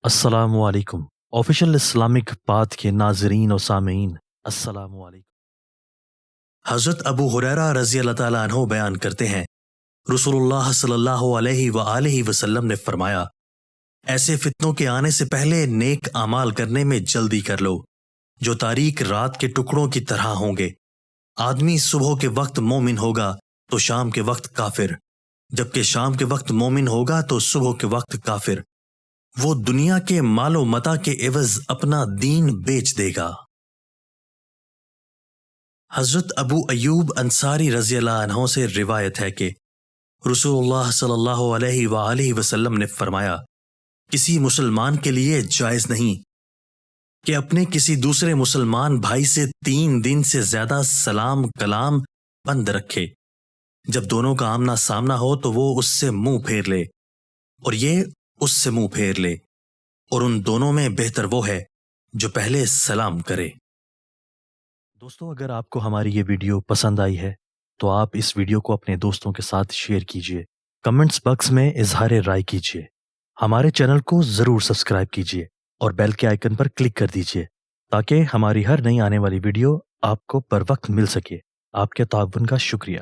السلام علیکم official Islamic path کے ناظرین و سامعین، السلام علیکم۔ حضرت ابو ہریرہ رضی اللہ تعالیٰ عنہ بیان کرتے ہیں، رسول اللہ صلی اللہ علیہ وآلہ وسلم نے فرمایا، ایسے فتنوں کے آنے سے پہلے نیک اعمال کرنے میں جلدی کر لو جو تاریک رات کے ٹکڑوں کی طرح ہوں گے۔ آدمی صبح کے وقت مومن ہوگا تو شام کے وقت کافر، جبکہ شام کے وقت مومن ہوگا تو صبح کے وقت کافر۔ وہ دنیا کے مال و متاع کے عوض اپنا دین بیچ دے گا۔ حضرت ابو ایوب انصاری رضی اللہ عنہ سے روایت ہے کہ رسول اللہ صلی اللہ علیہ وآلہ وسلم نے فرمایا، کسی مسلمان کے لیے جائز نہیں کہ اپنے کسی دوسرے مسلمان بھائی سے 3 دن سے زیادہ سلام کلام بند رکھے۔ جب دونوں کا آمنا سامنا ہو تو وہ اس سے منہ پھیر لے اور یہ اس سے منہ پھیر لے، اور ان دونوں میں بہتر وہ ہے جو پہلے سلام کرے۔ دوستوں، اگر آپ کو ہماری یہ ویڈیو پسند آئی ہے تو آپ اس ویڈیو کو اپنے دوستوں کے ساتھ شیئر کیجیے، کمنٹس باکس میں اظہار رائے کیجیے، ہمارے چینل کو ضرور سبسکرائب کیجیے اور بیل کے آئیکن پر کلک کر دیجیے تاکہ ہماری ہر نئی آنے والی ویڈیو آپ کو بر وقت مل سکے۔ آپ کے تعاون کا شکریہ۔